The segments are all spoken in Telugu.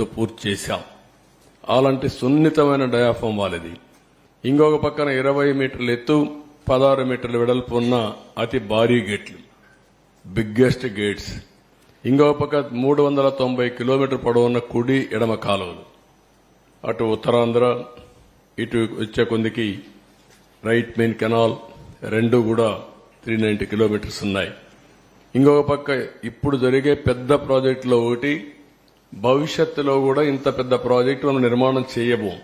పెడుతూ పూర్తి చేశాం. అలాంటి సున్నితమైన డయాఫామ్ వాల్ ఇది. ఇంకొక పక్కన 20 మీటర్ల ఎత్తు 16 మీటర్ల వెడల్పు ఉన్న అతి భారీ గేట్లు, బిగ్గెస్ట్ గేట్స్. ఇంకొక పక్క 390 కిలోమీటర్ పొడవున్న కుడి ఎడమ కాలువలు, అటు ఉత్తరాంధ్ర ఇటు వచ్చే కొందికి రైట్ మెయిన్ కెనాల్ రెండు కూడా 390 కిలోమీటర్స్ ఉన్నాయి. ఇంకొక పక్క ఇప్పుడు జరిగే పెద్ద ప్రాజెక్టులో ఒకటి, భవిష్యత్తులో కూడా ఇంత పెద్ద ప్రాజెక్టు మనం నిర్మాణం చేయబోం.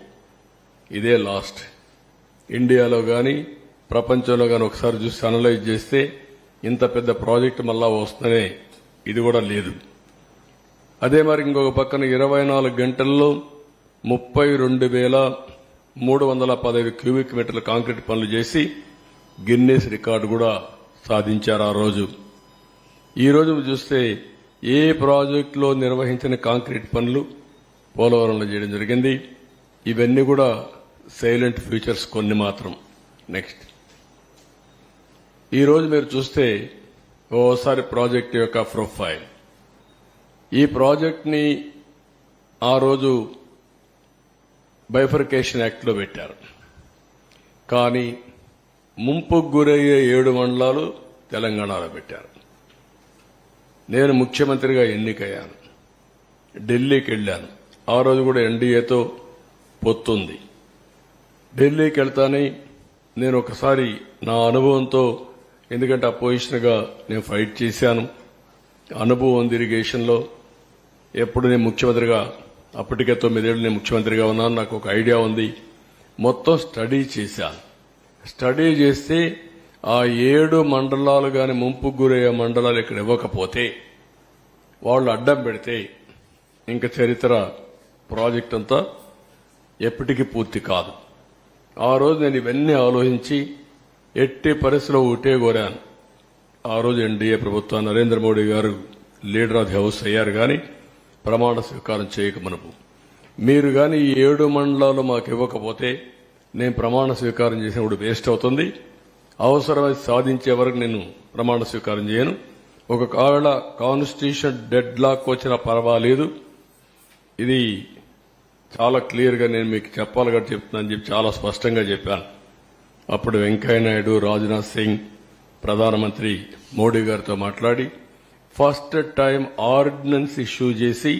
ఇదే లాస్ట్. ఇండియాలో గాని ప్రపంచంలో గాని ఒకసారి చూసి అనలైజ్ చేస్తే ఇంత పెద్ద ప్రాజెక్టు మళ్ళా వస్తుందనే ఇది కూడా లేదు. అదే మరి ఇంకొక పక్కన 24 గంటల్లో 32,315 క్యూబిక్ మీటర్ల కాంక్రీట్ పనులు చేసి గిన్నెస్ రికార్డు కూడా సాధించారు ఆ రోజు. ఈ రోజు చూస్తే ఏ ప్రాజెక్టులో నిర్వహించిన కాంక్రీట్ పనులు పోలవరంలో చేయడం జరిగింది. ఇవన్నీ కూడా సైలెంట్ ఫ్యూచర్స్ కొన్ని మాత్రం. నెక్స్ట్, ఈ రోజు మీరు చూస్తే ఓసారి ప్రాజెక్ట్ యొక్క ప్రొఫైల్. ఈ ప్రాజెక్ట్ ని ఆ రోజు బైఫర్కేషన్ యాక్ట్ లో పెట్టారు. కానీ ముంపుకు గురయ్యే 7 మండలాలు తెలంగాణలో పెట్టారు. నేను ముఖ్యమంత్రిగా ఎన్నికయ్యాను, ఢిల్లీకి వెళ్లాను. ఆ రోజు కూడా ఎన్డీఏతో పొత్తుంది. ఢిల్లీకి వెళ్తానే నేను ఒకసారి నా అనుభవంతో, ఎందుకంటే అపోజిషన్ గా నేను ఫైట్ చేశాను, అనుభవం ఉంది ఇరిగేషన్లో. ఎప్పుడు నేను ముఖ్యమంత్రిగా, అప్పటికే 9 ఏళ్లు నేను ముఖ్యమంత్రిగా ఉన్నాను, నాకు ఒక ఐడియా ఉంది. మొత్తం స్టడీ చేశాను. స్టడీ చేస్తే ఆ 7 మండలాలు గాని ముంపుకు గురయ్యే మండలాలు ఇక్కడ ఇవ్వకపోతే, వాళ్ళు అడ్డం పెడితే ఇంకా చరిత్ర ప్రాజెక్ట్ అంతా ఎప్పటికీ పూర్తి కాదు. ఆ రోజు నేను ఇవన్నీ ఆలోచించి ఎట్టి పరిస్థితిలో ఒకటే కోరాను. ఆ రోజు ఎన్డీఏ ప్రభుత్వం నరేంద్ర మోడీ గారు లీడర్ ఆఫ్ ది హౌస్ అయ్యారు. కానీ ప్రమాణ స్వీకారం చేయక మునుపు మీరు గాని ఈ 7 మండలాలు మాకు ఇవ్వకపోతే నేను ప్రమాణ స్వీకారం చేసినప్పుడు వేస్ట్ అవుతుంది. అవసరమైతే సాధించే వరకు నేను ప్రమాణ స్వీకారం చేయను. ఒకవేళ కాన్స్టిట్యూషన్ డెడ్ లాక్ వచ్చినా పర్వాలేదు, ఇది చాలా క్లియర్ గా నేను మీకు చెప్పాలి కాబట్టి చెప్తున్నానని చెప్పి చాలా స్పష్టంగా చెప్పాను. అప్పుడు వెంకయ్య నాయుడు, రాజ్నాథ్ సింగ్, ప్రధానమంత్రి మోడీ గారితో మాట్లాడి ఫస్ట్ టైం ఆర్డినెన్స్ ఇష్యూ చేసి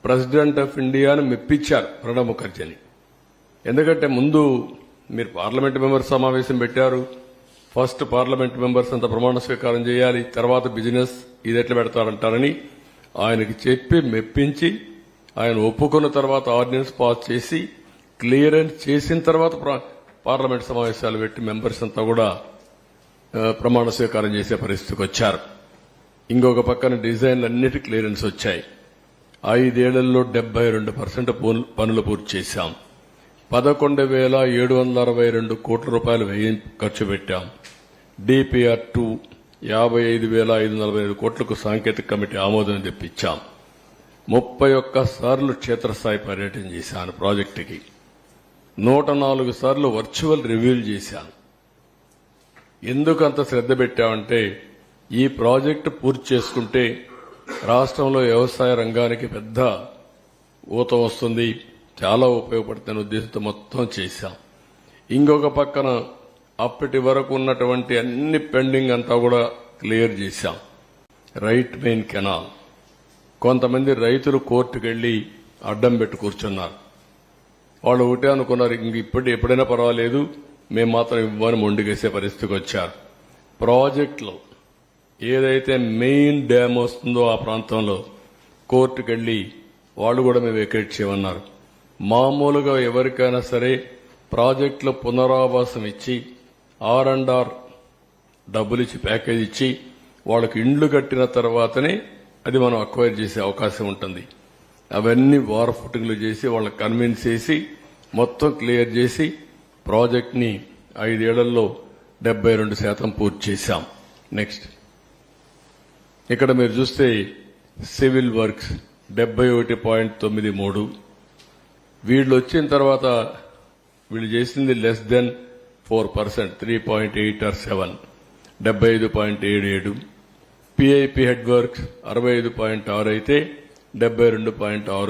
ప్రెసిడెంట్ ఆఫ్ ఇండియాను మెప్పించారు ప్రణబ్ ముఖర్జీని. ఎందుకంటే ముందు మీరు పార్లమెంట్ మెంబర్స్ సమావేశం పెట్టారు, ఫస్ట్ పార్లమెంట్ మెంబర్స్ అంతా ప్రమాణ స్వీకారం చేయాలి, తర్వాత బిజినెస్ ఇది ఎట్లా పెడతారంటారని ఆయనకి చెప్పి మెప్పించి ఆయన ఒప్పుకున్న తర్వాత ఆర్డినెన్స్ పాస్ చేసి క్లియరెన్స్ చేసిన తర్వాత పార్లమెంట్ సమావేశాలు పెట్టి మెంబర్స్ అంతా కూడా ప్రమాణ స్వీకారం చేసే పరిస్థితికి వచ్చారు. ఇంకొక పక్కన డిజైన్లు అన్నిటి క్లియరెన్స్ వచ్చాయి. 5 ఏళ్లలో 72% పనులు పూర్తి చేశాం. 11,762 కోట్ల రూపాయలు ఖర్చు పెట్టాం. డిపిఆర్ 2 55,545 కోట్లకు సాంకేతిక కమిటీ ఆమోదం తెప్పించాం. 31 సార్లు క్షేత్రస్థాయి పర్యటన చేశాను ప్రాజెక్టుకి. 104 సార్లు వర్చువల్ రివ్యూలు చేశాను. ఎందుకు అంత శ్రద్ధ పెట్టామంటే ఈ ప్రాజెక్టు పూర్తి చేసుకుంటే రాష్ట్రంలో వ్యవసాయ రంగానికి పెద్ద ఊత వస్తుంది, చాలా ఉపయోగపడుతున్న ఉద్దేశంతో మొత్తం చేశాం. ఇంకొక పక్కన అప్పటి వరకు ఉన్నటువంటి అన్ని పెండింగ్ అంతా కూడా క్లియర్ చేశాం. రైట్ మెయిన్ కెనాల్, కొంతమంది రైతులు కోర్టుకు వెళ్లి అడ్డం పెట్టి కూర్చున్నారు. వాళ్ళు ఒకటే అనుకున్నారు, ఇంక ఎప్పుడైనా పర్వాలేదు, మేము మాత్రం ఇవ్వని మొండిగేసే పరిస్థితికి వచ్చారు. ప్రాజెక్టులో ఏదైతే మెయిన్ డ్యామ్ వస్తుందో ఆ ప్రాంతంలో కోర్టుకు వెళ్లి వాళ్ళు కూడా మేము వెకేట్ చేయమన్నారు. మామూలుగా ఎవరికైనా సరే ప్రాజెక్టులో పునరావాసం ఇచ్చి R&R డబ్బులు ఇచ్చి ప్యాకేజ్ ఇచ్చి వాళ్ళకి ఇండ్లు కట్టిన తర్వాతనే అది మనం అక్వైర్ చేసే అవకాశం ఉంటుంది. అవన్నీ వార్ ఫుటింగ్లు చేసి వాళ్ళని కన్విన్స్ చేసి మొత్తం క్లియర్ చేసి ప్రాజెక్ట్ ని 5 ఏళ్లలో 72% పూర్తి చేశాం. నెక్స్ట్, ఇక్కడ మీరు చూస్తే సివిల్ వర్క్స్ 71.93. వీళ్ళు వచ్చిన తర్వాత వీళ్ళు చేసింది less than 4%, 3.8 or 7, 75.77. PIP head works 65.6 అయితే 72.6.